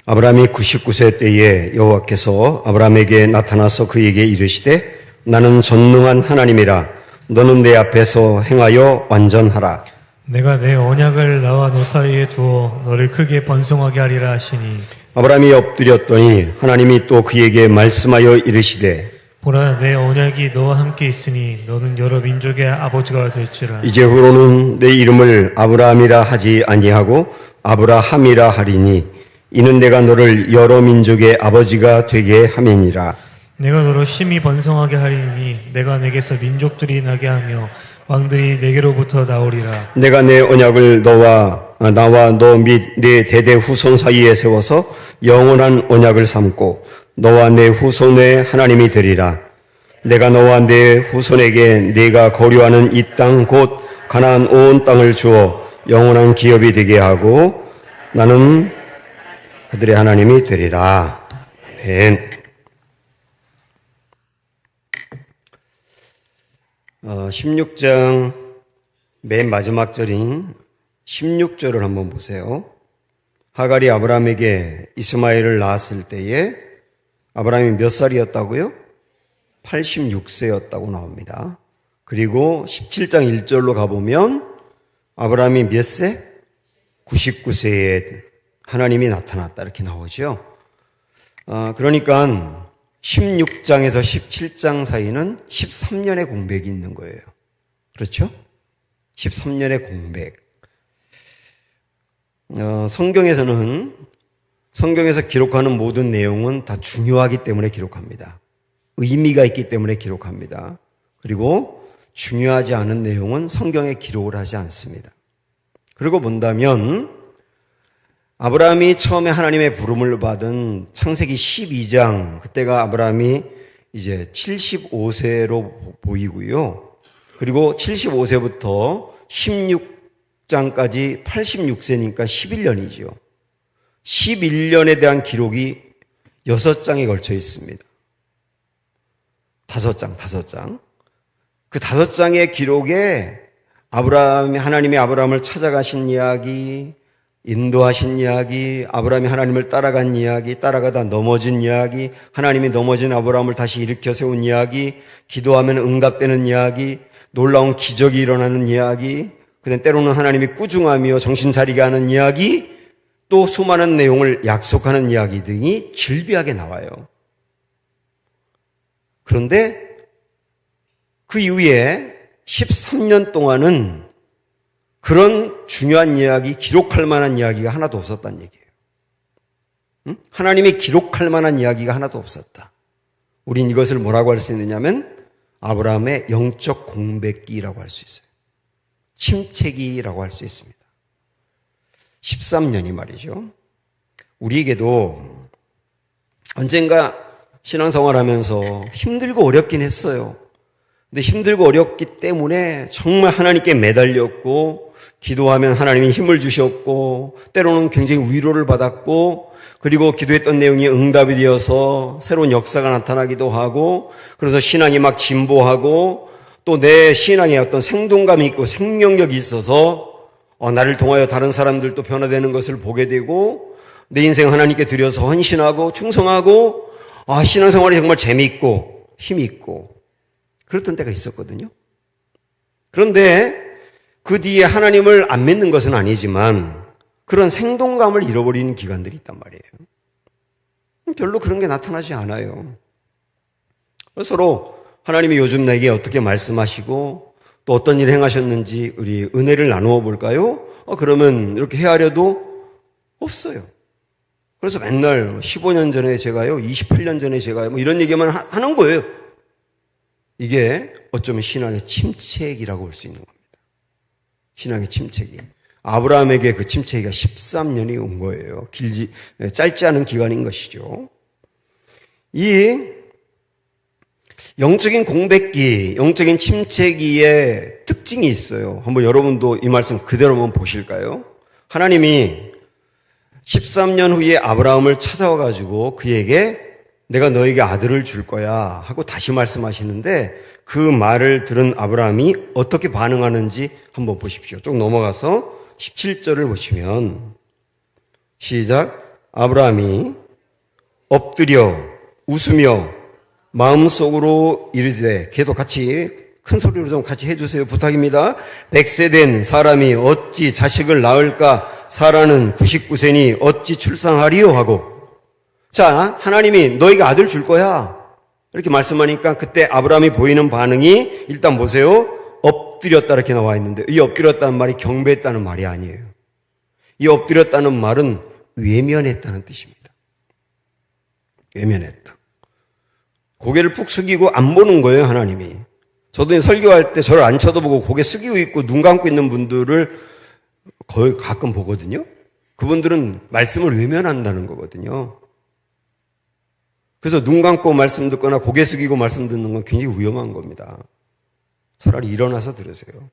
아브라함이 99세 때에 여호와께서 아브라함에게 나타나서 그에게 이르시되 나는 전능한 하나님이라 너는 내 앞에서 행하여 완전하라. 내가 내 언약을 나와 너 사이에 두어 너를 크게 번성하게 하리라 하시니 아브라함이 엎드렸더니 하나님이 또 그에게 말씀하여 이르시되 보라 내 언약이 너와 함께 있으니 너는 여러 민족의 아버지가 될지라. 이제 후로는 내 이름을 아브라함이라 하지 아니하고 아브라함이라 하리니 이는 내가 너를 여러 민족의 아버지가 되게 함이니라. 내가 너를 심히 번성하게 하리니 내가 내게서 민족들이 나게 하며 왕들이 내게로부터 나오리라. 내가 내 언약을 나와 너 및 내 대대 후손 사이에 세워서 영원한 언약을 삼고 너와 내 후손의 하나님이 되리라. 내가 너와 내 후손에게 네가 거류하는 이 땅 곧 가나안 온 땅을 주어 영원한 기업이 되게 하고 나는 그들의 하나님이 되리라. 아멘. 16장 맨 마지막 절인 16절을 한번 보세요. 하갈이 아브라함에게 이스마엘을 낳았을 때에 아브라함이 몇 살이었다고요? 86세였다고 나옵니다. 그리고 17장 1절로 가보면 아브라함이 몇 세? 99세에 하나님이 나타났다 이렇게 나오죠. 그러니까 16장에서 17장 사이는 13년의 공백이 있는 거예요. 그렇죠? 13년의 공백. 성경에서 기록하는 모든 내용은 다 중요하기 때문에 기록합니다. 의미가 있기 때문에 기록합니다. 그리고 중요하지 않은 내용은 성경에 기록을 하지 않습니다. 그리고 본다면 아브라함이 처음에 하나님의 부름을 받은 창세기 12장, 그때가 아브라함이 이제 75세로 보이고요. 그리고 75세부터 16장까지 86세니까 11년이죠. 11년에 대한 기록이 6장에 걸쳐 있습니다. 5장. 그 5장의 기록에 하나님이 아브라함을 찾아가신 이야기, 인도하신 이야기, 아브라함이 하나님을 따라간 이야기, 따라가다 넘어진 이야기, 하나님이 넘어진 아브라함을 다시 일으켜 세운 이야기, 기도하면 응답되는 이야기, 놀라운 기적이 일어나는 이야기, 그다음 때로는 하나님이 꾸중하며 정신 차리게 하는 이야기, 또 수많은 내용을 약속하는 이야기 등이 질비하게 나와요. 그런데 그 이후에 13년 동안은 그런 중요한 이야기, 기록할 만한 이야기가 하나도 없었다는 얘기예요. 하나님이 기록할 만한 이야기가 하나도 없었다. 우린 이것을 뭐라고 할 수 있느냐면 아브라함의 영적 공백기라고 할 수 있어요. 침체기라고 할 수 있습니다. 13년이 말이죠. 우리에게도 언젠가 신앙생활하면서 힘들고 어렵긴 했어요. 근데 힘들고 어렵기 때문에 정말 하나님께 매달렸고 기도하면 하나님이 힘을 주셨고 때로는 굉장히 위로를 받았고 그리고 기도했던 내용이 응답이 되어서 새로운 역사가 나타나기도 하고 그래서 신앙이 막 진보하고 또 내 신앙에 어떤 생동감이 있고 생명력이 있어서 나를 통하여 다른 사람들도 변화되는 것을 보게 되고 내 인생 하나님께 드려서 헌신하고 충성하고 신앙생활이 정말 재미있고 힘이 있고 그랬던 때가 있었거든요. 그런데 그 뒤에 하나님을 안 믿는 것은 아니지만 그런 생동감을 잃어버리는 기간들이 있단 말이에요. 별로 그런 게 나타나지 않아요. 서로 하나님이 요즘 나에게 어떻게 말씀하시고 또 어떤 일을 행하셨는지 우리 은혜를 나누어 볼까요? 그러면 이렇게 헤아려도 없어요. 그래서 맨날 15년 전에 제가요, 28년 전에 제가요, 뭐 이런 얘기만 하는 거예요. 이게 어쩌면 신앙의 침체기라고 볼 수 있는 겁니다. 신앙의 침체기. 아브라함에게 그 침체기가 13년이 온 거예요. 짧지 않은 기간인 것이죠. 이 영적인 공백기, 영적인 침체기의 특징이 있어요. 한번 여러분도 이 말씀 그대로 한번 보실까요? 하나님이 13년 후에 아브라함을 찾아와가지고 그에게 내가 너에게 아들을 줄 거야 하고 다시 말씀하시는데 그 말을 들은 아브라함이 어떻게 반응하는지 한번 보십시오. 쭉 넘어가서 17절을 보시면 시작. 아브라함이 엎드려 웃으며 마음속으로 이르되, 걔도 같이 큰 소리로 좀 같이 해주세요. 부탁입니다. 100세 된 사람이 어찌 자식을 낳을까? 사라는 99세니 어찌 출산하리요? 하고, 자, 하나님이 너에게 아들 줄 거야 이렇게 말씀하니까 그때 아브라함이 보이는 반응이, 일단 보세요. 엎드렸다 이렇게 나와 있는데, 이 엎드렸다는 말이 경배했다는 말이 아니에요. 이 엎드렸다는 말은 외면했다는 뜻입니다. 외면했다. 고개를 푹 숙이고 안 보는 거예요, 하나님이. 저도 설교할 때 저를 안 쳐다보고 고개 숙이고 있고 눈 감고 있는 분들을 거의 가끔 보거든요. 그분들은 말씀을 외면한다는 거거든요. 그래서 눈 감고 말씀 듣거나 고개 숙이고 말씀 듣는 건 굉장히 위험한 겁니다. 차라리 일어나서 들으세요.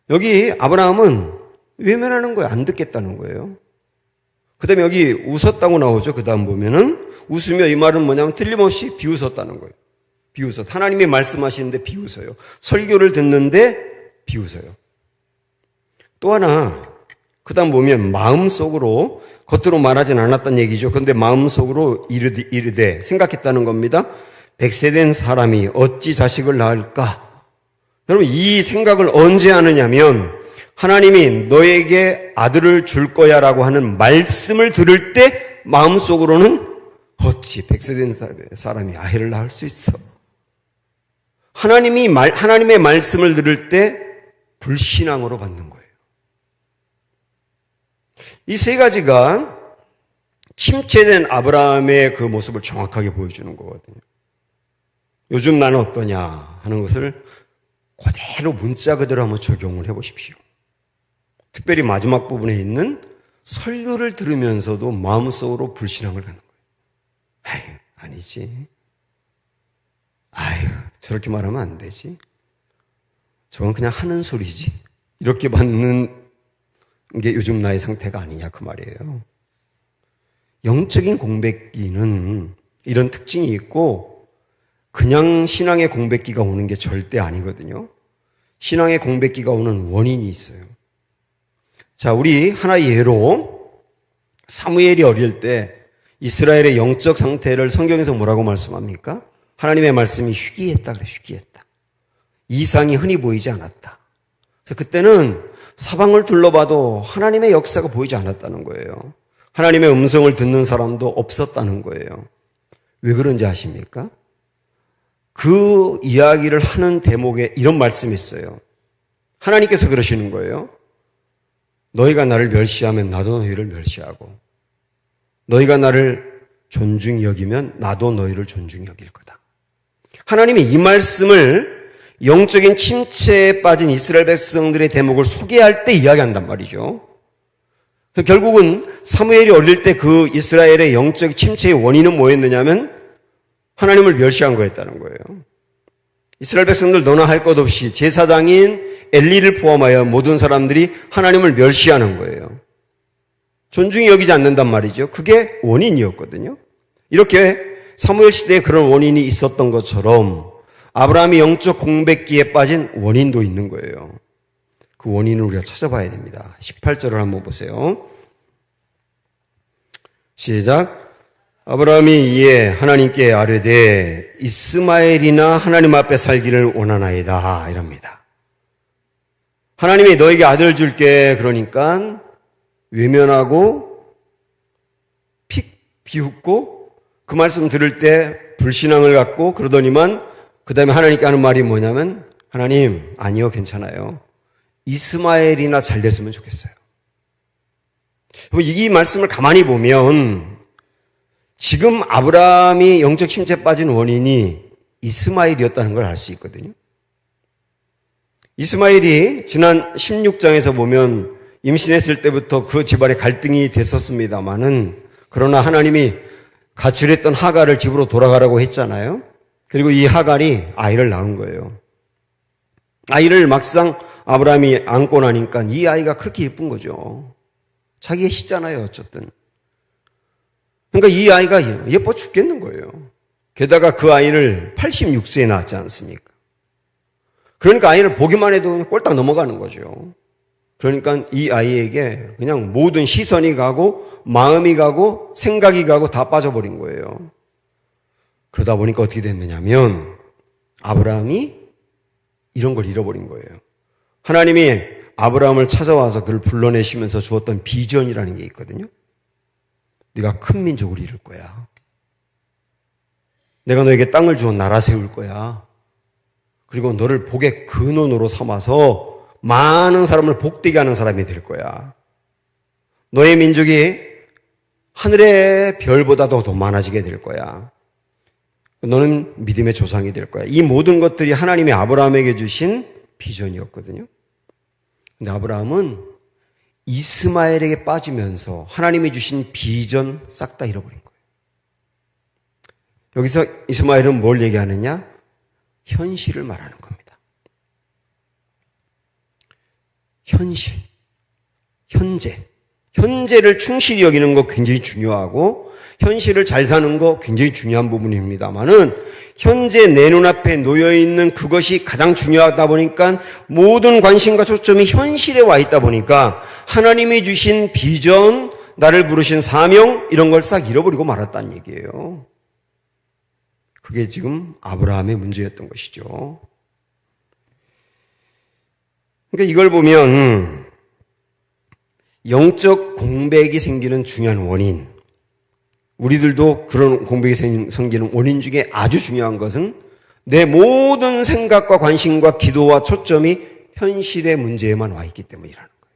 여기 아브라함은 외면하는 거예요. 안 듣겠다는 거예요. 그 다음에 여기 웃었다고 나오죠. 그 다음 보면은 웃으며, 이 말은 뭐냐면 틀림없이 비웃었다는 거예요. 비웃어. 하나님이 말씀하시는데 비웃어요. 설교를 듣는데 비웃어요. 또 하나, 그 다음 보면 마음속으로, 겉으로 말하진 않았다는 얘기죠. 그런데 마음속으로 이르되 생각했다는 겁니다. 100세 된 사람이 어찌 자식을 낳을까? 여러분, 이 생각을 언제 하느냐면 하나님이 너에게 아들을 줄 거야 라고 하는 말씀을 들을 때 마음속으로는 어찌 100세 된 사람이 아이를 낳을 수 있어? 하나님의 말씀을 들을 때 불신앙으로 받는 거예요. 이 세 가지가 침체된 아브라함의 그 모습을 정확하게 보여주는 거거든요. 요즘 나는 어떠냐 하는 것을 그대로 문자 그대로 한번 적용을 해보십시오. 특별히 마지막 부분에 있는 설교를 들으면서도 마음속으로 불신앙을 갖는 거예요. 아유, 아니지. 아유, 저렇게 말하면 안 되지. 저건 그냥 하는 소리지. 이렇게 받는 게 요즘 나의 상태가 아니냐 그 말이에요. 영적인 공백기는 이런 특징이 있고 그냥 신앙의 공백기가 오는 게 절대 아니거든요. 신앙의 공백기가 오는 원인이 있어요. 자, 우리 하나의 예로 사무엘이 어릴 때 이스라엘의 영적 상태를 성경에서 뭐라고 말씀합니까? 하나님의 말씀이 희귀했다 그래, 희귀했다. 이상이 흔히 보이지 않았다. 그래서 그때는 사방을 둘러봐도 하나님의 역사가 보이지 않았다는 거예요. 하나님의 음성을 듣는 사람도 없었다는 거예요. 왜 그런지 아십니까? 그 이야기를 하는 대목에 이런 말씀이 있어요. 하나님께서 그러시는 거예요. 너희가 나를 멸시하면 나도 너희를 멸시하고, 너희가 나를 존중히 여기면 나도 너희를 존중히 여길 거다. 하나님이 이 말씀을 영적인 침체에 빠진 이스라엘 백성들의 대목을 소개할 때 이야기한단 말이죠. 결국은 사무엘이 어릴 때 그 이스라엘의 영적 침체의 원인은 뭐였느냐면 하나님을 멸시한 거였다는 거예요. 이스라엘 백성들 너나 할 것 없이 제사장인 엘리를 포함하여 모든 사람들이 하나님을 멸시하는 거예요. 존중히 여기지 않는단 말이죠. 그게 원인이었거든요. 이렇게 사무엘 시대에 그런 원인이 있었던 것처럼 아브라함이 영적 공백기에 빠진 원인도 있는 거예요. 그 원인을 우리가 찾아봐야 됩니다. 18절을 한번 보세요. 시작. 아브라함이 이에 하나님께 아뢰되 이스마엘이나 하나님 앞에 살기를 원하나이다 이럽니다. 하나님이 너에게 아들 줄게 그러니까 외면하고 픽 비웃고 그 말씀 들을 때 불신앙을 갖고 그러더니만 그 다음에 하나님께 하는 말이 뭐냐면 하나님 아니요 괜찮아요. 이스마엘이나 잘 됐으면 좋겠어요. 이 말씀을 가만히 보면 지금 아브라함이 영적 침체에 빠진 원인이 이스마엘이었다는 걸 알 수 있거든요. 이스마엘이 지난 16장에서 보면 임신했을 때부터 그 집안에 갈등이 됐었습니다마는 그러나 하나님이 가출했던 하갈을 집으로 돌아가라고 했잖아요. 그리고 이 하갈이 아이를 낳은 거예요. 아이를 막상 아브라함이 안고 나니까 이 아이가 그렇게 예쁜 거죠. 자기의 시잖아요, 어쨌든. 그러니까 이 아이가 예뻐 죽겠는 거예요. 게다가 그 아이를 86세에 낳았지 않습니까? 그러니까 아이를 보기만 해도 꼴딱 넘어가는 거죠. 그러니까 이 아이에게 그냥 모든 시선이 가고 마음이 가고 생각이 가고 다 빠져버린 거예요. 그러다 보니까 어떻게 됐느냐면 아브라함이 이런 걸 잃어버린 거예요. 하나님이 아브라함을 찾아와서 그를 불러내시면서 주었던 비전이라는 게 있거든요. 네가 큰 민족을 이룰 거야. 내가 너에게 땅을 주어 나라 세울 거야. 그리고 너를 복의 근원으로 삼아서 많은 사람을 복되게 하는 사람이 될 거야. 너의 민족이 하늘의 별보다도 더 많아지게 될 거야. 너는 믿음의 조상이 될 거야. 이 모든 것들이 하나님이 아브라함에게 주신 비전이었거든요. 근데 아브라함은 이스마엘에게 빠지면서 하나님이 주신 비전 싹 다 잃어버린 거예요. 여기서 이스마엘은 뭘 얘기하느냐? 현실을 말하는 겁니다. 현실, 현재를 충실히 여기는 거 굉장히 중요하고 현실을 잘 사는 거 굉장히 중요한 부분입니다만은 현재 내 눈앞에 놓여있는 그것이 가장 중요하다 보니까 모든 관심과 초점이 현실에 와 있다 보니까 하나님이 주신 비전, 나를 부르신 사명 이런 걸 싹 잃어버리고 말았다는 얘기예요. 그게 지금 아브라함의 문제였던 것이죠. 그러니까 이걸 보면 영적 공백이 생기는 중요한 원인, 우리들도 그런 공백이 생기는 원인 중에 아주 중요한 것은 내 모든 생각과 관심과 기도와 초점이 현실의 문제에만 와 있기 때문이라는 거예요.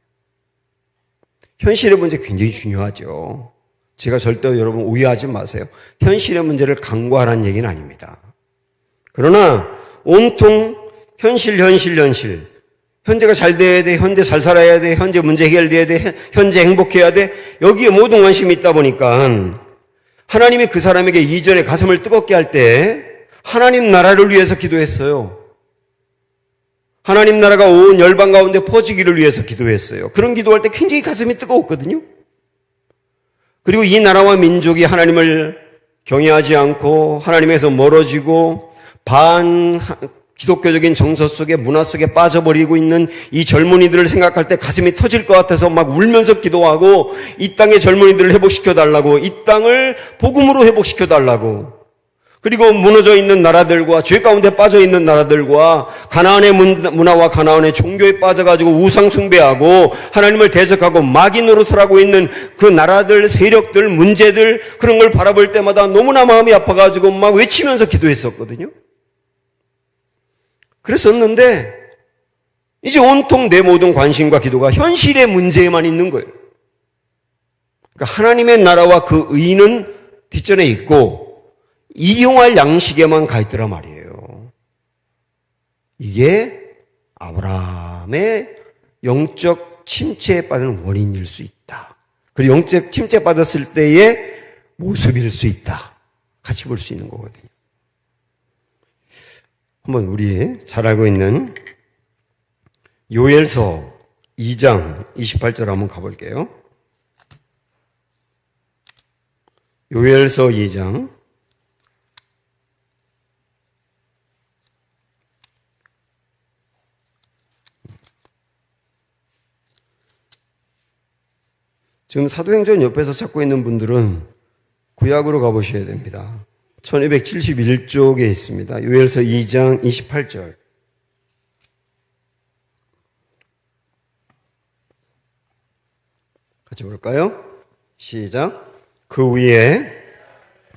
현실의 문제 굉장히 중요하죠. 제가 절대 여러분 오해하지 마세요. 현실의 문제를 간과하라는 얘기는 아닙니다. 그러나 온통 현실. 현재가 잘 돼야 돼. 현재 잘 살아야 돼. 현재 문제 해결돼야 돼. 현재 행복해야 돼. 여기에 모든 관심이 있다 보니까 하나님이 그 사람에게 이전에 가슴을 뜨겁게 할 때 하나님 나라를 위해서 기도했어요. 하나님 나라가 온 열방 가운데 퍼지기를 위해서 기도했어요. 그런 기도할 때 굉장히 가슴이 뜨거웠거든요. 그리고 이 나라와 민족이 하나님을 경외하지 않고 하나님에서 멀어지고 기독교적인 정서 속에 문화 속에 빠져버리고 있는 이 젊은이들을 생각할 때 가슴이 터질 것 같아서 막 울면서 기도하고 이 땅의 젊은이들을 회복시켜달라고, 이 땅을 복음으로 회복시켜달라고, 그리고 무너져 있는 나라들과 죄 가운데 빠져 있는 나라들과 가나안의 문화와 가나안의 종교에 빠져가지고 우상 숭배하고 하나님을 대적하고 마귀 노릇을 하고 있는 그 나라들, 세력들, 문제들 그런 걸 바라볼 때마다 너무나 마음이 아파가지고 막 외치면서 기도했었거든요. 그랬었는데 이제 온통 내 모든 관심과 기도가 현실의 문제에만 있는 거예요. 그러니까 하나님의 나라와 그 의는 뒷전에 있고 일용할 양식에만 가 있더라 말이에요. 이게 아브라함의 영적 침체에 빠지는 원인일 수 있다. 그리고 영적 침체 받았을 때의 모습일 수 있다. 같이 볼 수 있는 거거든요. 한번 우리 잘 알고 있는 요엘서 2장 28절 한번 가볼게요. 요엘서 2장 지금 사도행전 옆에서 찾고 있는 분들은 구약으로 가보셔야 됩니다. 1271쪽에 있습니다. 요엘서 2장 28절. 같이 볼까요? 시작. 그 위에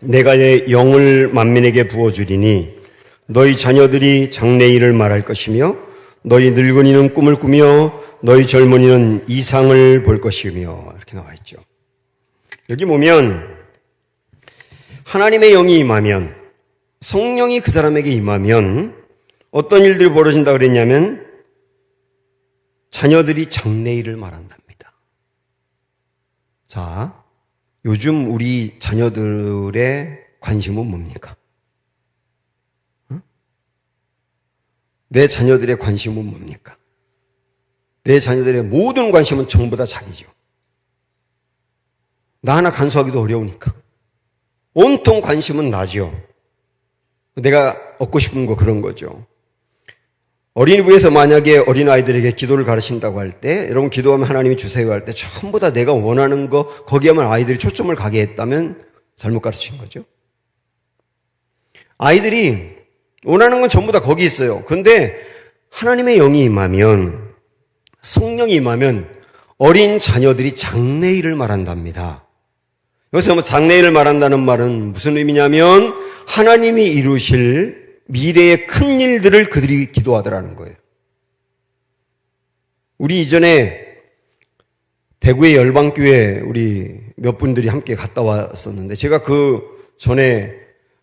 내가 내 영을 만민에게 부어주리니 너희 자녀들이 장래일을 말할 것이며 너희 늙은이는 꿈을 꾸며 너희 젊은이는 이상을 볼 것이며 이렇게 나와 있죠. 여기 보면 하나님의 영이 임하면, 성령이 그 사람에게 임하면 어떤 일들이 벌어진다고 그랬냐면 자녀들이 장래일을 말한답니다. 자, 요즘 우리 자녀들의 관심은 뭡니까? 내 자녀들의 관심은 뭡니까? 내 자녀들의 모든 관심은 전부 다 자기죠. 나 하나 간수하기도 어려우니까. 온통 관심은 나죠. 내가 얻고 싶은 거 그런 거죠. 어린이부에서 만약에 어린아이들에게 기도를 가르친다고 할 때, 여러분 기도하면 하나님이 주세요 할 때 전부 다 내가 원하는 거 거기에만 아이들이 초점을 가게 했다면 잘못 가르친 거죠. 아이들이 원하는 건 전부 다 거기 있어요. 그런데 하나님의 영이 임하면, 성령이 임하면 어린 자녀들이 장래일을 말한답니다. 여기서 뭐 장래일을 말한다는 말은 무슨 의미냐면 하나님이 이루실 미래의 큰 일들을 그들이 기도하더라는 거예요. 우리 이전에 대구의 열방교회 우리 몇 분들이 함께 갔다 왔었는데, 제가 그 전에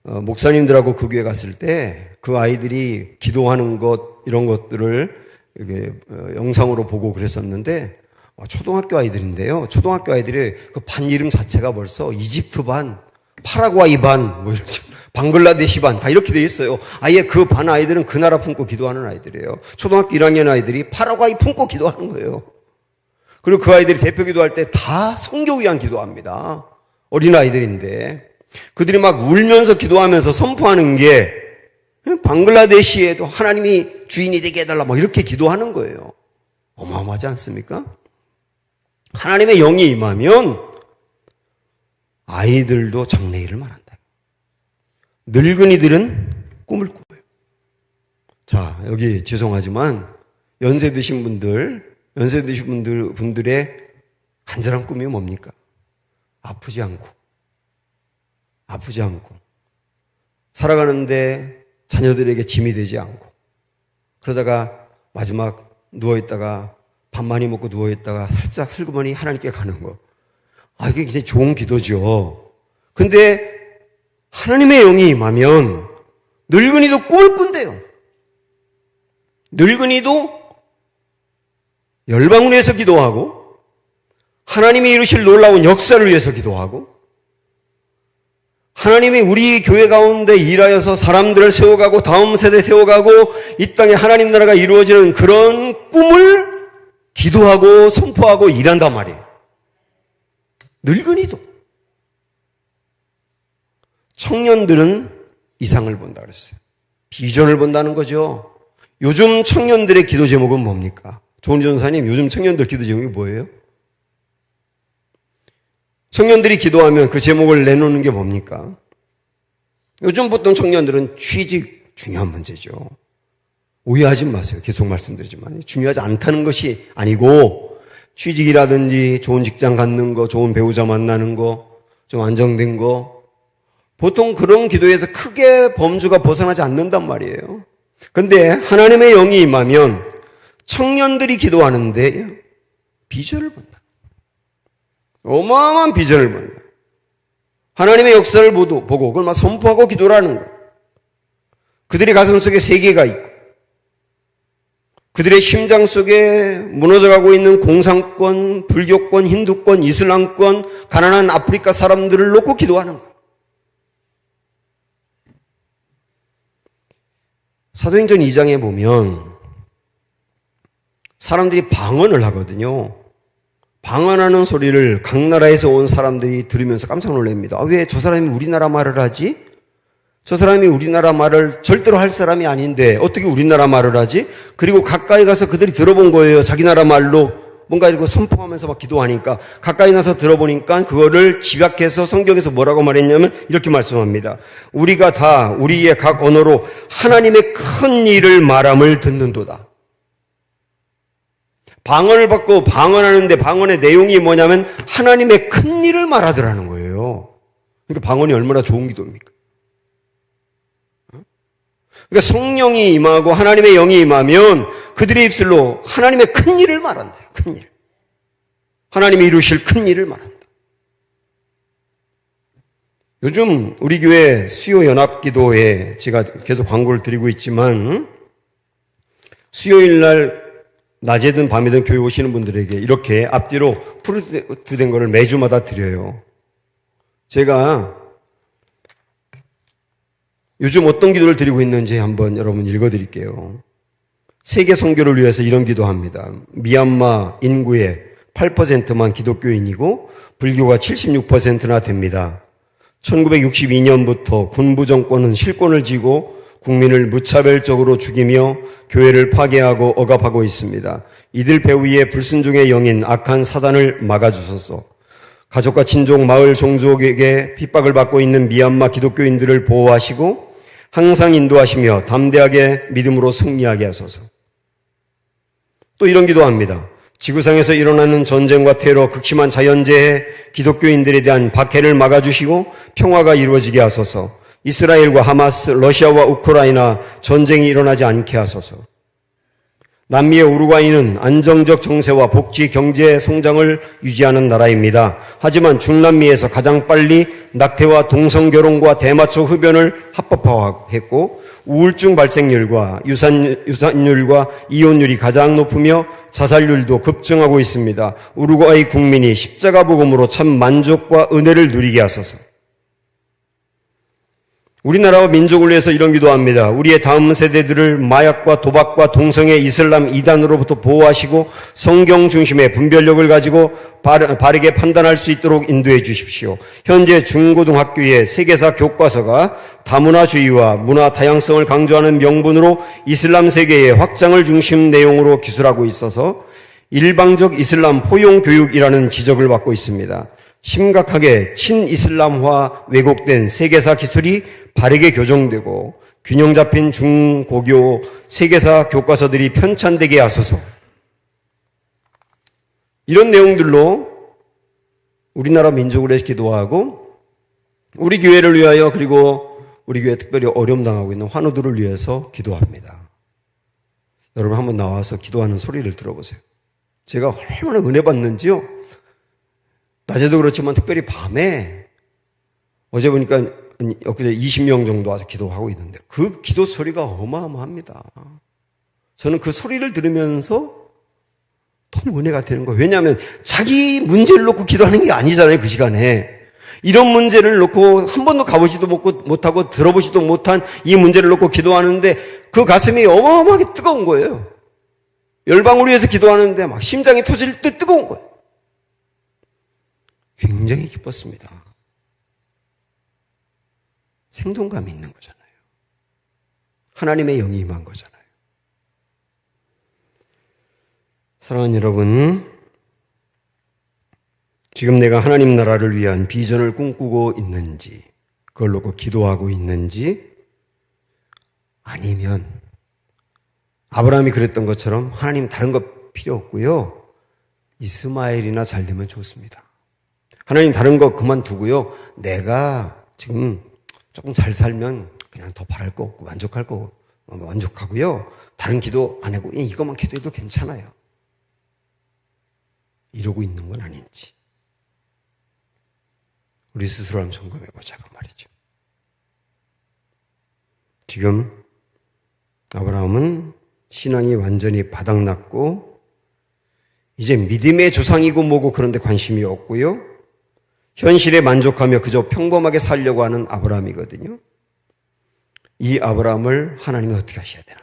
목사님들하고 그 교회 갔을 때 그 아이들이 기도하는 것 이런 것들을 이렇게 영상으로 보고 그랬었는데, 초등학교 아이들인데요. 초등학교 아이들의 그 반 이름 자체가 벌써 이집트 반, 파라과이 반, 뭐 이렇게 방글라데시 반 다 이렇게 돼 있어요. 아예 그 반 아이들은 그 나라 품고 기도하는 아이들이에요. 초등학교 1학년 아이들이 파라과이 품고 기도하는 거예요. 그리고 그 아이들이 대표 기도할 때 다 선교 위한 기도합니다. 어린 아이들인데 그들이 막 울면서 기도하면서 선포하는 게 방글라데시에도 하나님이 주인이 되게 해달라 막 이렇게 기도하는 거예요. 어마어마하지 않습니까? 하나님의 영이 임하면 아이들도 장래일을 말한다. 늙은이들은 꿈을 꾸어요. 자, 여기 죄송하지만 연세 드신 분들의 간절한 꿈이 뭡니까? 아프지 않고 살아가는데 자녀들에게 짐이 되지 않고, 그러다가 마지막 누워있다가 밥 많이 먹고 누워있다가 살짝 슬그머니 하나님께 가는 거. 이게 굉장히 좋은 기도죠. 근데 하나님의 영이 임하면 늙은이도 꿈을 꾼대요. 늙은이도 열방을 위해서 기도하고 하나님이 이루실 놀라운 역사를 위해서 기도하고, 하나님이 우리 교회 가운데 일하여서 사람들을 세워가고 다음 세대 세워가고 이 땅에 하나님 나라가 이루어지는 그런 꿈을 기도하고 선포하고 일한단 말이에요. 늙은이도. 청년들은 이상을 본다 그랬어요. 비전을 본다는 거죠. 요즘 청년들의 기도 제목은 뭡니까? 조은 전사님, 요즘 청년들 기도 제목이 뭐예요? 청년들이 기도하면 그 제목을 내놓는 게 뭡니까? 요즘 보통 청년들은 취직 중요한 문제죠. 오해하지 마세요. 계속 말씀드리지만 중요하지 않다는 것이 아니고, 취직이라든지 좋은 직장 갖는 거, 좋은 배우자 만나는 거, 좀 안정된 거, 보통 그런 기도에서 크게 범주가 벗어나지 않는단 말이에요. 그런데 하나님의 영이 임하면 청년들이 기도하는데 비전을 본다. 어마어마한 비전을 본다. 하나님의 역사를 보고 그걸 막 선포하고 기도를 하는 거예요. 그들의 가슴 속에 세계가 있고 그들의 심장 속에 무너져가고 있는 공산권, 불교권, 힌두권, 이슬람권, 가난한 아프리카 사람들을 놓고 기도하는 거예요. 사도행전 2장에 보면 사람들이 방언을 하거든요. 방언하는 소리를 각 나라에서 온 사람들이 들으면서 깜짝 놀랍니다. 왜 저 사람이 우리나라 말을 하지? 저 사람이 우리나라 말을 절대로 할 사람이 아닌데 어떻게 우리나라 말을 하지? 그리고 가까이 가서 그들이 들어본 거예요. 자기 나라 말로 뭔가 이렇게 선포하면서 막 기도하니까 가까이 나서 들어보니까 그거를 집약해서 성경에서 뭐라고 말했냐면 이렇게 말씀합니다. 우리가 다 우리의 각 언어로 하나님의 큰 일을 말함을 듣는도다. 방언을 받고 방언하는데 방언의 내용이 뭐냐면 하나님의 큰 일을 말하더라는 거예요. 그러니까 방언이 얼마나 좋은 기도입니까? 그러니까 성령이 임하고 하나님의 영이 임하면 그들의 입술로 하나님의 큰 일을 말한다. 큰 일. 하나님이 이루실 큰 일을 말한다. 요즘 우리 교회 수요 연합기도에 제가 계속 광고를 드리고 있지만 수요일 날 낮에든 밤이든 교회 오시는 분들에게 이렇게 앞뒤로 프린트된 거를 매주마다 드려요. 제가 요즘 어떤 기도를 드리고 있는지 한번 여러분 읽어드릴게요. 세계 선교를 위해서 이런 기도합니다. 미얀마 인구의 8%만 기독교인이고 불교가 76%나 됩니다. 1962년부터 군부 정권은 실권을 쥐고 국민을 무차별적으로 죽이며 교회를 파괴하고 억압하고 있습니다. 이들 배후에 불순종의 영인 악한 사단을 막아주소서. 가족과 친족, 마을 종족에게 핍박을 받고 있는 미얀마 기독교인들을 보호하시고 항상 인도하시며 담대하게 믿음으로 승리하게 하소서. 또 이런 기도합니다. 지구상에서 일어나는 전쟁과 테러, 극심한 자연재해, 기독교인들에 대한 박해를 막아주시고 평화가 이루어지게 하소서. 이스라엘과 하마스, 러시아와 우크라이나 전쟁이 일어나지 않게 하소서. 남미의 우루과이는 안정적 정세와 복지, 경제 성장을 유지하는 나라입니다. 하지만 중남미에서 가장 빨리 낙태와 동성결혼과 대마초 흡연을 합법화했고 우울증 발생률과 유산율과 이혼율이 가장 높으며 자살률도 급증하고 있습니다. 우루과이 국민이 십자가 복음으로 참 만족과 은혜를 누리게 하소서. 우리나라와 민족을 위해서 이런 기도합니다. 우리의 다음 세대들을 마약과 도박과 동성애, 이슬람, 이단으로부터 보호하시고 성경 중심의 분별력을 가지고 바르게 판단할 수 있도록 인도해 주십시오. 현재 중고등학교의 세계사 교과서가 다문화주의와 문화 다양성을 강조하는 명분으로 이슬람 세계의 확장을 중심 내용으로 기술하고 있어서 일방적 이슬람 포용 교육이라는 지적을 받고 있습니다. 심각하게 친이슬람화 왜곡된 세계사 기술이 바르게 교정되고 균형 잡힌 중고교 세계사 교과서들이 편찬되게 하소서. 이런 내용들로 우리나라 민족을 위해서 기도하고 우리 교회를 위하여 그리고 우리 교회 특별히 어려움 당하고 있는 환우들을 위해서 기도합니다. 여러분 한번 나와서 기도하는 소리를 들어보세요. 제가 얼마나 은혜 받는지요. 낮에도 그렇지만 특별히 밤에 어제 보니까 엊그제 20명 정도 와서 기도하고 있는데 그 기도 소리가 어마어마합니다. 저는 그 소리를 들으면서 너무 은혜가 되는 거예요. 왜냐하면 자기 문제를 놓고 기도하는 게 아니잖아요. 그 시간에. 이런 문제를 놓고 한 번도 가보지도 못하고 들어보지도 못한 이 문제를 놓고 기도하는데 그 가슴이 어마어마하게 뜨거운 거예요. 열방을 위해서 기도하는데 막 심장이 터질 때 뜨거운 거예요. 굉장히 기뻤습니다. 생동감이 있는 거잖아요. 하나님의 영이 임한 거잖아요. 사랑하는 여러분, 지금 내가 하나님 나라를 위한 비전을 꿈꾸고 있는지, 그걸 놓고 기도하고 있는지, 아니면 아브라함이 그랬던 것처럼 하나님 다른 거 필요 없고요. 이스마엘이나 잘 되면 좋습니다. 하나님 다른 거 그만두고요. 내가 지금 조금 잘 살면 그냥 더 바랄 거 없고 만족하고요. 다른 기도 안 하고 이것만 기도해도 괜찮아요. 이러고 있는 건 아닌지 우리 스스로 한번 점검해 보자고 말이죠. 지금 아브라함은 신앙이 완전히 바닥났고 이제 믿음의 조상이고 뭐고 그런 데 관심이 없고요. 현실에 만족하며 그저 평범하게 살려고 하는 아브라함이거든요. 이 아브라함을 하나님이 어떻게 하셔야 되나?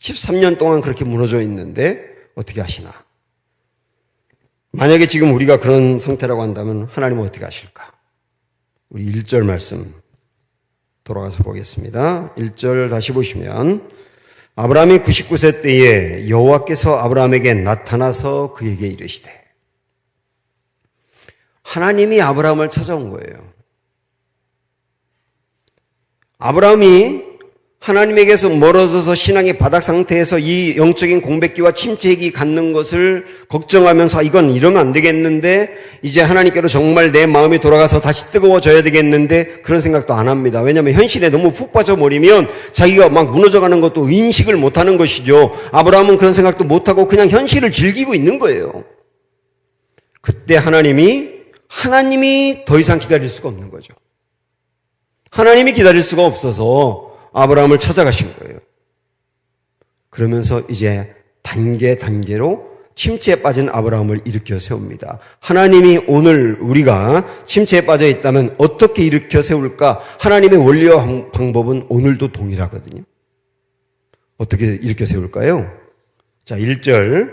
13년 동안 그렇게 무너져 있는데 어떻게 하시나? 만약에 지금 우리가 그런 상태라고 한다면 하나님은 어떻게 하실까? 우리 1절 말씀 돌아가서 보겠습니다. 1절 다시 보시면 아브라함이 99세 때에 여호와께서 아브라함에게 나타나서 그에게 이르시되 하나님이 아브라함을 찾아온 거예요. 아브라함이 하나님에게서 멀어져서 신앙의 바닥 상태에서 이 영적인 공백기와 침체기 갖는 것을 걱정하면서 이건 이러면 안 되겠는데 이제 하나님께로 정말 내 마음이 돌아가서 다시 뜨거워져야 되겠는데 그런 생각도 안 합니다. 왜냐하면 현실에 너무 푹 빠져버리면 자기가 막 무너져가는 것도 인식을 못하는 것이죠. 아브라함은 그런 생각도 못하고 그냥 현실을 즐기고 있는 거예요. 그때 하나님이 더 이상 기다릴 수가 없는 거죠. 하나님이 기다릴 수가 없어서 아브라함을 찾아가신 거예요. 그러면서 이제 단계로 침체에 빠진 아브라함을 일으켜 세웁니다. 하나님이 오늘 우리가 침체에 빠져 있다면 어떻게 일으켜 세울까? 하나님의 원리와 방법은 오늘도 동일하거든요. 어떻게 일으켜 세울까요? 자, 1절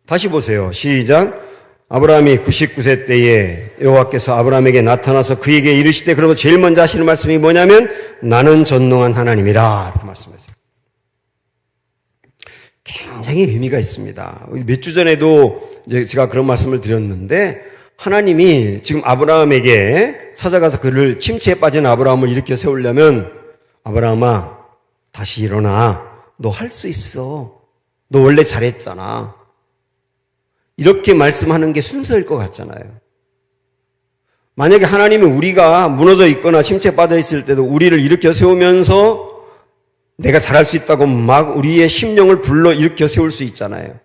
다시 보세요. 시작. 아브라함이 99세 때에 여호와께서 아브라함에게 나타나서 그에게 이르시되, 그러면 제일 먼저 하시는 말씀이 뭐냐면 나는 전능한 하나님이라 이렇게 말씀하세요. 굉장히 의미가 있습니다. 몇 주 전에도 제가 그런 말씀을 드렸는데, 하나님이 지금 아브라함에게 찾아가서 그를 침체에 빠진 아브라함을 일으켜 세우려면, 아브라함아 다시 일어나, 너 할 수 있어, 너 원래 잘했잖아, 이렇게 말씀하는 게 순서일 것 같잖아요. 만약에 하나님이 우리가 무너져 있거나 침체에 빠져 있을 때도 우리를 일으켜 세우면서 내가 잘할 수 있다고 막 우리의 심령을 불러 일으켜 세울 수 있잖아요.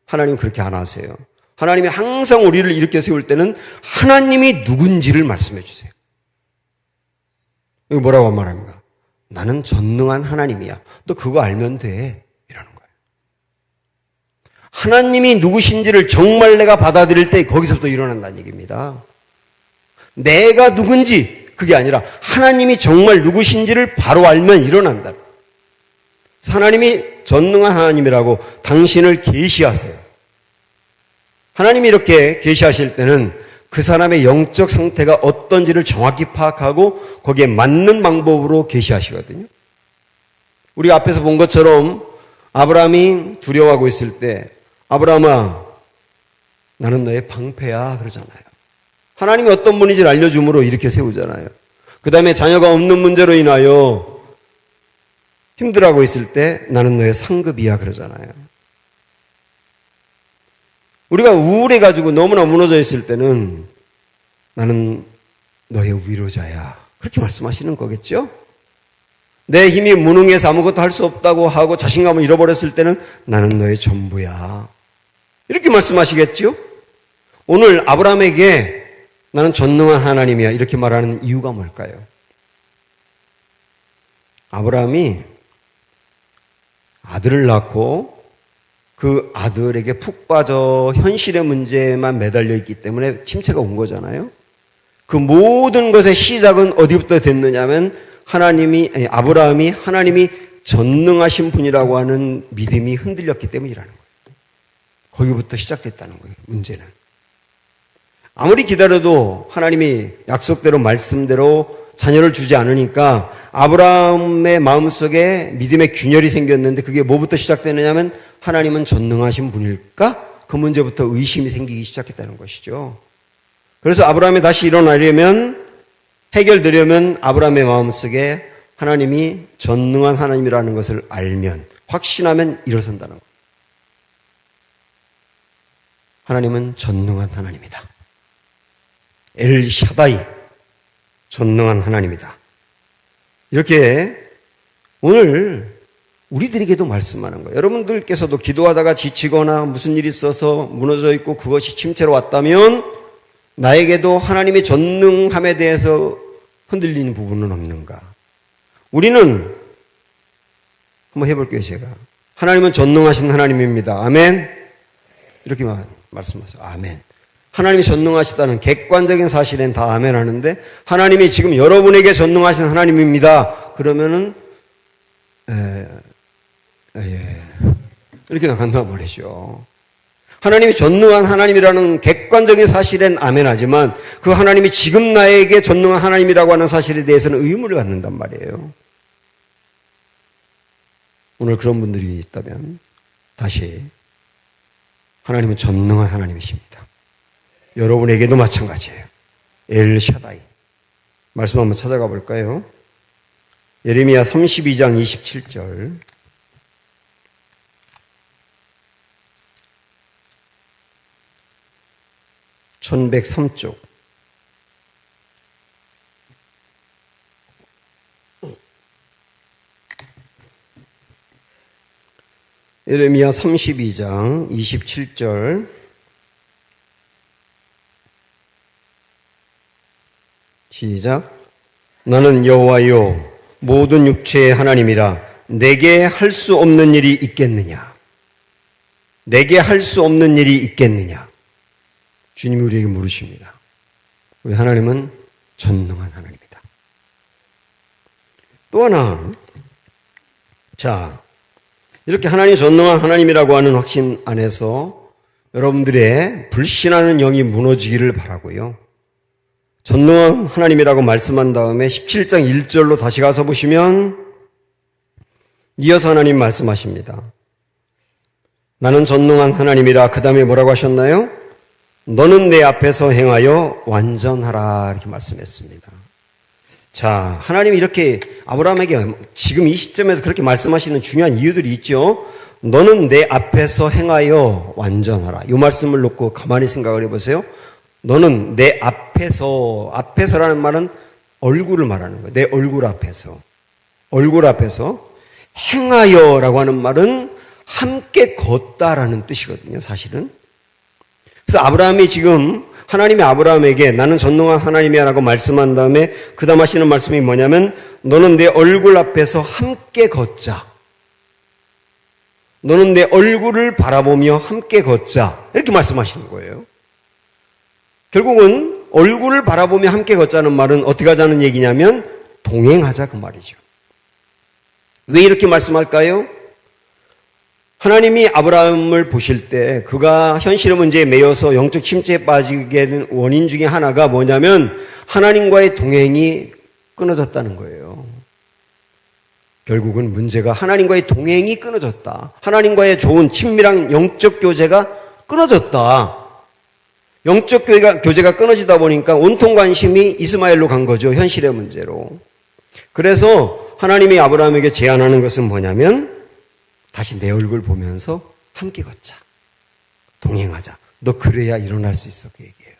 하나님은 그렇게 안 하세요. 하나님이 항상 우리를 일으켜 세울 때는 하나님이 누군지를 말씀해 주세요. 여기 뭐라고 말합니까? 나는 전능한 하나님이야. 너 그거 알면 돼. 이러는 거예요. 하나님이 누구신지를 정말 내가 받아들일 때 거기서부터 일어난다는 얘기입니다. 내가 누군지 그게 아니라 하나님이 정말 누구신지를 바로 알면 일어난다. 하나님이 전능한 하나님이라고 당신을 계시하세요. 하나님이 이렇게 계시하실 때는 그 사람의 영적 상태가 어떤지를 정확히 파악하고 거기에 맞는 방법으로 계시하시거든요. 우리가 앞에서 본 것처럼 아브라함이 두려워하고 있을 때 아브라함아 나는 너의 방패야 그러잖아요. 하나님이 어떤 분인지를 알려줌으로 이렇게 세우잖아요. 그 다음에 자녀가 없는 문제로 인하여 힘들어하고 있을 때 나는 너의 상급이야 그러잖아요. 우리가 우울해가지고 너무나 무너져 있을 때는 나는 너의 위로자야 그렇게 말씀하시는 거겠죠? 내 힘이 무능해서 아무것도 할 수 없다고 하고 자신감을 잃어버렸을 때는 나는 너의 전부야 이렇게 말씀하시겠죠? 오늘 아브라함에게 나는 전능한 하나님이야 이렇게 말하는 이유가 뭘까요? 아브라함이 아들을 낳고 그 아들에게 푹 빠져 현실의 문제만 매달려 있기 때문에 침체가 온 거잖아요. 그 모든 것의 시작은 어디부터 됐느냐면 아브라함이 하나님이 전능하신 분이라고 하는 믿음이 흔들렸기 때문이라는 거예요. 거기부터 시작됐다는 거예요. 문제는. 아무리 기다려도 하나님이 약속대로 말씀대로 자녀를 주지 않으니까 아브라함의 마음속에 믿음의 균열이 생겼는데 그게 뭐부터 시작되느냐면 하나님은 전능하신 분일까? 그 문제부터 의심이 생기기 시작했다는 것이죠. 그래서 아브라함이 다시 일어나려면 해결되려면 아브라함의 마음속에 하나님이 전능한 하나님이라는 것을 알면 확신하면 일어선다는 거예요. 하나님은 전능한 하나님이다. 엘샤다이 전능한 하나님이다. 이렇게 오늘 우리들에게도 말씀하는 거예요. 여러분들께서도 기도하다가 지치거나 무슨 일이 있어서 무너져 있고 그것이 침체로 왔다면 나에게도 하나님의 전능함에 대해서 흔들리는 부분은 없는가? 우리는 한번 해볼게요. 제가 하나님은 전능하신 하나님입니다. 아멘. 이렇게 말씀하세요. 아멘. 하나님이 전능하시다는 객관적인 사실엔 다 아멘 하는데 하나님이 지금 여러분에게 전능하신 하나님입니다. 그러면은 이렇게 나간단 말이죠. 하나님이 전능한 하나님이라는 객관적인 사실엔 아멘 하지만 그 하나님이 지금 나에게 전능한 하나님이라고 하는 사실에 대해서는 의문을 갖는단 말이에요. 오늘 그런 분들이 있다면 다시 하나님은 전능한 하나님이십니다. 여러분에게도 마찬가지예요. 엘샤다이. 말씀 한번 찾아가 볼까요? 예레미야 32장 27절. (1103쪽) 예레미야 32장 27절 시작. 나는 여호와요 모든 육체의 하나님이라 내게 할 수 없는 일이 있겠느냐? 내게 할 수 없는 일이 있겠느냐? 주님이 우리에게 물으십니다. 우리 하나님은 전능한 하나님이다. 또 하나, 자, 이렇게 하나님이 전능한 하나님이라고 하는 확신 안에서 여러분들의 불신하는 영이 무너지기를 바라고요. 전능한 하나님이라고 말씀한 다음에 17장 1절로 다시 가서 보시면 이어서 하나님 말씀하십니다. 나는 전능한 하나님이라. 그 다음에 뭐라고 하셨나요? 너는 내 앞에서 행하여 완전하라. 이렇게 말씀했습니다. 자, 하나님이 이렇게 아브라함에게 지금 이 시점에서 그렇게 말씀하시는 중요한 이유들이 있죠. 너는 내 앞에서 행하여 완전하라. 이 말씀을 놓고 가만히 생각을 해보세요. 너는 내 앞에서라는 말은 얼굴을 말하는 거예요. 내 얼굴 앞에서. 얼굴 앞에서. 행하여라고 하는 말은 함께 걷다라는 뜻이거든요, 사실은. 그래서 아브라함이 지금 하나님이 아브라함에게 나는 전능한 하나님이야 라고 말씀한 다음에 그 다음 하시는 말씀이 뭐냐면 너는 내 얼굴 앞에서 함께 걷자. 너는 내 얼굴을 바라보며 함께 걷자. 이렇게 말씀하시는 거예요. 결국은 얼굴을 바라보며 함께 걷자는 말은 어떻게 하자는 얘기냐면 동행하자 그 말이죠. 왜 이렇게 말씀할까요? 하나님이 아브라함을 보실 때 그가 현실의 문제에 매여서 영적 침체에 빠지게 된 원인 중에 하나가 뭐냐면 하나님과의 동행이 끊어졌다는 거예요. 결국은 문제가 하나님과의 동행이 끊어졌다. 하나님과의 좋은 친밀한 영적 교제가 끊어졌다. 영적 교제가 끊어지다 보니까 온통 관심이 이스마엘로 간 거죠. 현실의 문제로. 그래서 하나님이 아브라함에게 제안하는 것은 뭐냐면 다시 내 얼굴 보면서 함께 걷자. 동행하자. 너 그래야 일어날 수 있어. 그 얘기예요.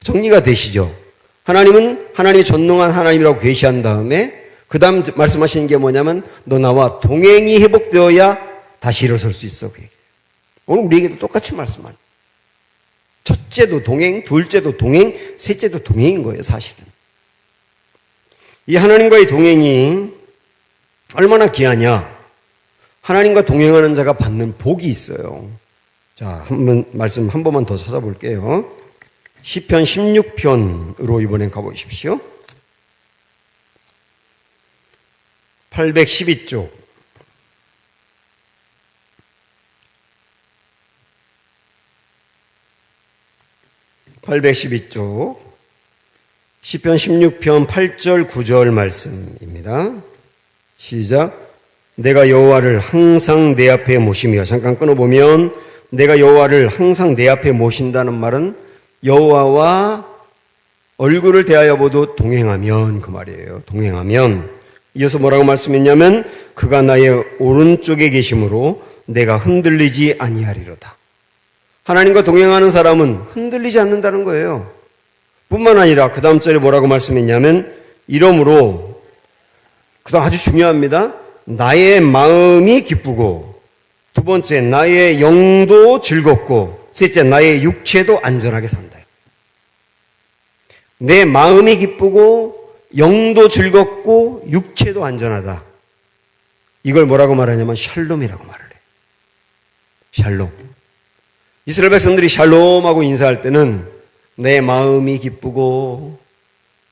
정리가 되시죠? 하나님은 하나님이 전능한 하나님이라고 계시한 다음에 그 다음 말씀하시는 게 뭐냐면 너 나와 동행이 회복되어야 다시 일어설 수 있어. 그 얘기예요. 오늘 우리에게도 똑같이 말씀하는 첫째도 동행, 둘째도 동행, 셋째도 동행인 거예요, 사실은. 이 하나님과의 동행이 얼마나 귀하냐. 하나님과 동행하는 자가 받는 복이 있어요. 자, 말씀 한 번만 더 찾아볼게요. 시편 16편으로 이번엔 가보십시오. 812쪽. 시편 16편 8절 9절 말씀입니다. 시작. 내가 여호와를 항상 내 앞에 모시며, 잠깐 끊어보면 내가 여호와를 항상 내 앞에 모신다는 말은 여호와와 얼굴을 대하여 보도 동행하면 그 말이에요. 동행하면. 이어서 뭐라고 말씀했냐면 그가 나의 오른쪽에 계심으로 내가 흔들리지 아니하리로다. 하나님과 동행하는 사람은 흔들리지 않는다는 거예요. 뿐만 아니라 그 다음 절에 뭐라고 말씀했냐면 이러므로, 그 다음 아주 중요합니다. 나의 마음이 기쁘고, 두 번째 나의 영도 즐겁고, 셋째 나의 육체도 안전하게 산다. 내 마음이 기쁘고 영도 즐겁고 육체도 안전하다. 이걸 뭐라고 말하냐면 샬롬이라고 말을 해요. 샬롬. 이스라엘 백성들이 샬롬하고 인사할 때는 내 마음이 기쁘고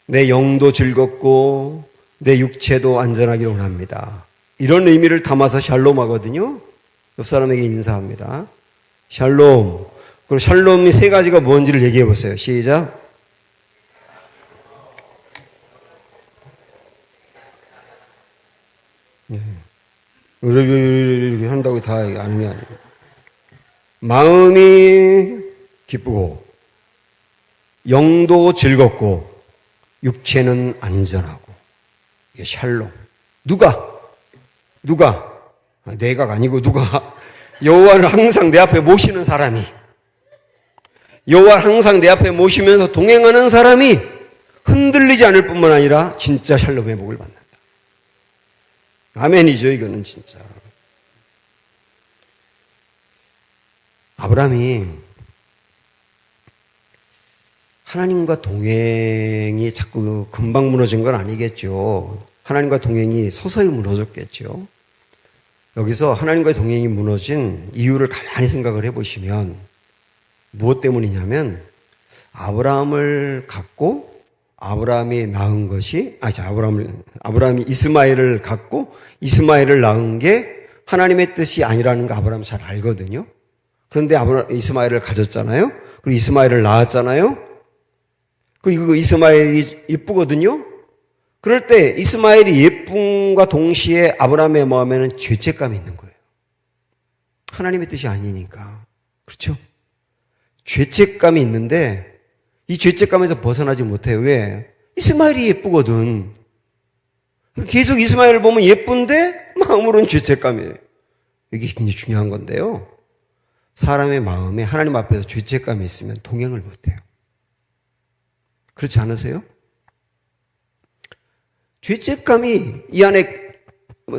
내 영도 즐겁고 내 육체도 안전하기를 원합니다. 이런 의미를 담아서 샬롬하거든요. 옆 사람에게 인사합니다. 샬롬. 그리고 샬롬이 세 가지가 뭔지를 얘기해 보세요. 시작. 이렇게 한다고 다 아는 게 아니에요. 마음이 기쁘고 영도 즐겁고 육체는 안전하고, 이게 샬롬. 누가? 내가 아니고 누가? 여호와를 항상 내 앞에 모시는 사람이, 여호와를 항상 내 앞에 모시면서 동행하는 사람이 흔들리지 않을 뿐만 아니라 진짜 샬롬의 복을 받는다. 아멘이죠, 이거는 진짜. 아브라함이 하나님과 동행이 자꾸 금방 무너진 건 아니겠죠. 하나님과 동행이 서서히 무너졌겠죠. 여기서 하나님과 동행이 무너진 이유를 가만히 생각을 해보시면 무엇 때문이냐면 아브라함을 갖고 아브라함이 낳은 것이, 아브라함이 이스마엘을 갖고 이스마엘을 낳은 게 하나님의 뜻이 아니라는 거 아브라함이 잘 알거든요. 그런데 이스마엘을 가졌잖아요. 그리고 이스마엘을 낳았잖아요. 그 이스마엘이 이쁘거든요. 그럴 때 이스마엘이 예쁨과 동시에 아브라함의 마음에는 죄책감이 있는 거예요. 하나님의 뜻이 아니니까. 그렇죠? 죄책감이 있는데 이 죄책감에서 벗어나지 못해요. 왜? 이스마엘이 예쁘거든. 계속 이스마엘을 보면 예쁜데 마음으로는 죄책감이에요. 이게 굉장히 중요한 건데요. 사람의 마음에 하나님 앞에서 죄책감이 있으면 동행을 못해요. 그렇지 않으세요? 죄책감이 이 안에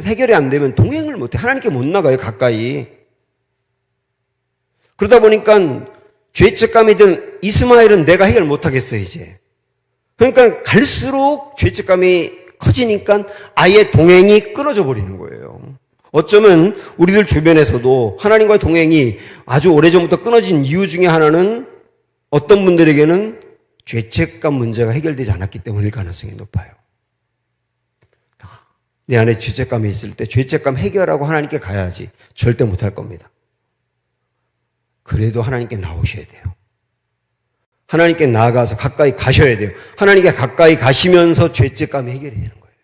해결이 안 되면 동행을 못해. 하나님께 못 나가요, 가까이. 그러다 보니까 죄책감이 든 이스마엘은 내가 해결 못 하겠어요, 이제. 그러니까 갈수록 죄책감이 커지니까 아예 동행이 끊어져 버리는 거예요. 어쩌면 우리들 주변에서도 하나님과의 동행이 아주 오래전부터 끊어진 이유 중에 하나는 어떤 분들에게는 죄책감 문제가 해결되지 않았기 때문일 가능성이 높아요. 내 안에 죄책감이 있을 때 죄책감 해결하고 하나님께 가야지 절대 못할 겁니다. 그래도 하나님께 나오셔야 돼요. 하나님께 나아가서 가까이 가셔야 돼요. 하나님께 가까이 가시면서 죄책감이 해결이 되는 거예요.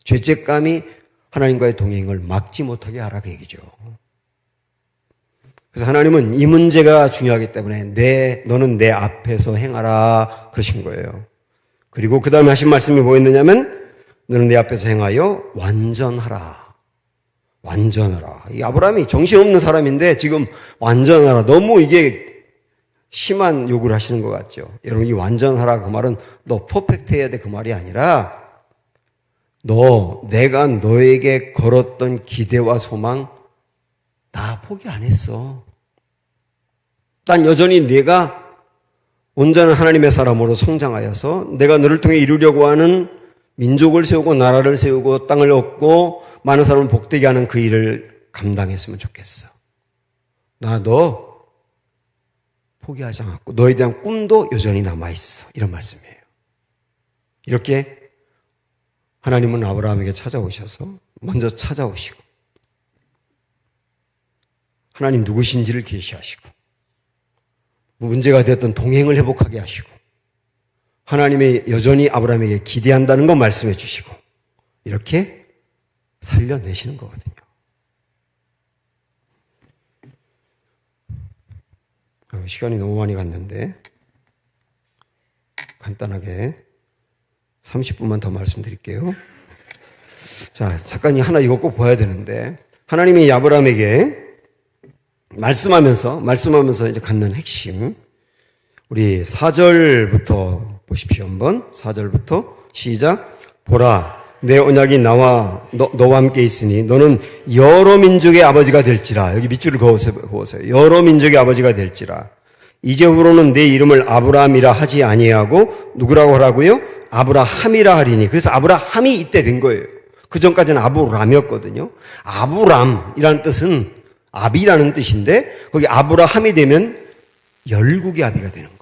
죄책감이 하나님과의 동행을 막지 못하게 하라 그 얘기죠. 그래서 하나님은 이 문제가 중요하기 때문에 너는 내 앞에서 행하라 그러신 거예요. 그리고 그 다음에 하신 말씀이 뭐였느냐면 너는 내 앞에서 행하여 완전하라. 완전하라. 이 아브라함이 정신없는 사람인데 지금 완전하라. 너무 이게 심한 요구를 하시는 것 같죠. 여러분 이 완전하라 그 말은 너 퍼펙트 해야 돼 그 말이 아니라 내가 너에게 걸었던 기대와 소망 나 포기 안 했어. 난 여전히 내가 온전한 하나님의 사람으로 성장하여서 내가 너를 통해 이루려고 하는 민족을 세우고 나라를 세우고 땅을 얻고 많은 사람을 복되게 하는 그 일을 감당했으면 좋겠어. 나 너 포기하지 않았고 너에 대한 꿈도 여전히 남아있어. 이런 말씀이에요. 이렇게 하나님은 아브라함에게 찾아오셔서 먼저 찾아오시고 하나님 누구신지를 계시하시고 문제가 되었던 동행을 회복하게 하시고 하나님의 여전히 아브라함에게 기대한다는 거 말씀해 주시고 이렇게 살려내시는 거거든요. 시간이 너무 많이 갔는데 간단하게 30분만 더 말씀드릴게요. 자, 작가님 하나 이거 꼭 봐야 되는데 하나님이 아브라함에게 말씀하면서 이제 갖는 핵심 우리 4절부터 보십시오. 한번 4절부터 시작. 보라 내 언약이 나와 너와 함께 있으니 너는 여러 민족의 아버지가 될지라. 여기 밑줄을 그으세요. 여러 민족의 아버지가 될지라. 이제후로는 내 이름을 아브라함이라 하지 아니하고 누구라고 하라고요? 아브라함이라 하리니. 그래서 아브라함이 이때 된 거예요. 그 전까지는 아브람이었거든요. 아브람이라는 뜻은 아비라는 뜻인데 거기 아브라함이 되면 열국의 아비가 되는 거예요.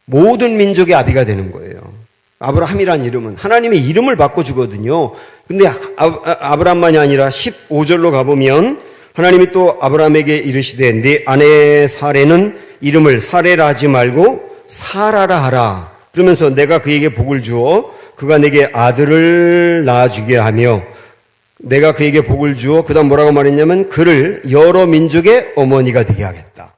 모든 민족의 아비가 되는 거예요. 아브라함이라는 이름은 하나님의 이름을 바꿔주거든요. 근데 아브라함만이 아니라 15절로 가보면 하나님이 또 아브라함에게 이르시되 내 아내 사레는 이름을 사레라 하지 말고 사라라 하라. 그러면서 내가 그에게 복을 주어 그가 내게 아들을 낳아주게 하며 내가 그에게 복을 주어 그 다음 뭐라고 말했냐면 그를 여러 민족의 어머니가 되게 하겠다.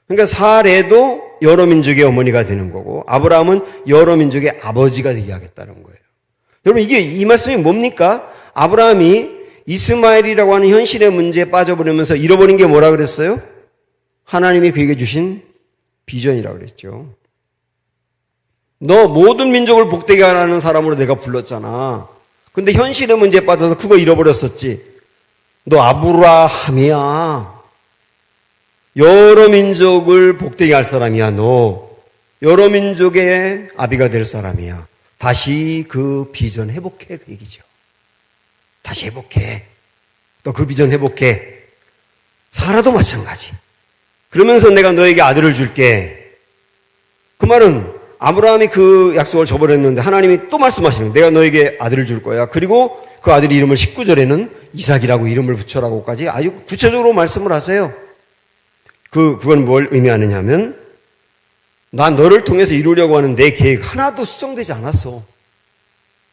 그러니까 사레도 여러 민족의 어머니가 되는 거고 아브라함은 여러 민족의 아버지가 되게 하겠다는 거예요. 여러분 이게 이 말씀이 뭡니까? 아브라함이 이스마엘이라고 하는 현실의 문제에 빠져버리면서 잃어버린 게 뭐라 그랬어요? 하나님이 그에게 주신 비전이라고 그랬죠. 너 모든 민족을 복되게 하라는 사람으로 내가 불렀잖아. 근데 현실의 문제에 빠져서 그거 잃어버렸었지. 너 아브라함이야. 여러 민족을 복되게 할 사람이야. 너 여러 민족의 아비가 될 사람이야. 다시 그 비전 회복해 그 얘기죠. 다시 회복해. 또 그 비전 회복해. 사라도 마찬가지. 그러면서 내가 너에게 아들을 줄게. 그 말은 아브라함이 그 약속을 저버렸는데 하나님이 또 말씀하시는 거예요. 내가 너에게 아들을 줄 거야. 그리고 그 아들의 이름을 19절에는 이삭이라고 이름을 붙여라고까지 아주 구체적으로 말씀을 하세요. 그건 뭘 의미하느냐 하면 나 너를 통해서 이루려고 하는 내 계획 하나도 수정되지 않았어.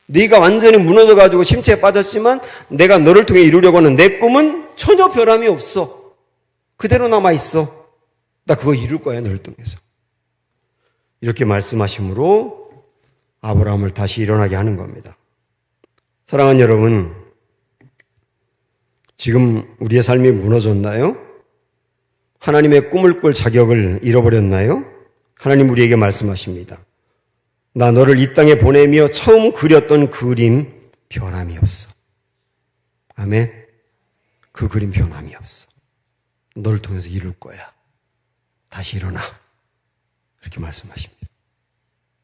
네가 완전히 무너져가지고 심취에 빠졌지만 내가 너를 통해 이루려고 하는 내 꿈은 전혀 변함이 없어. 그대로 남아있어. 나 그거 이룰 거야 너를 통해서. 이렇게 말씀하심으로 아브라함을 다시 일어나게 하는 겁니다. 사랑하는 여러분, 지금 우리의 삶이 무너졌나요? 하나님의 꿈을 꿀 자격을 잃어버렸나요? 하나님 우리에게 말씀하십니다. 나 너를 이 땅에 보내며 처음 그렸던 그림 변함이 없어. 아멘. 그 그림 변함이 없어. 너를 통해서 이룰 거야. 다시 일어나. 이렇게 말씀하십니다.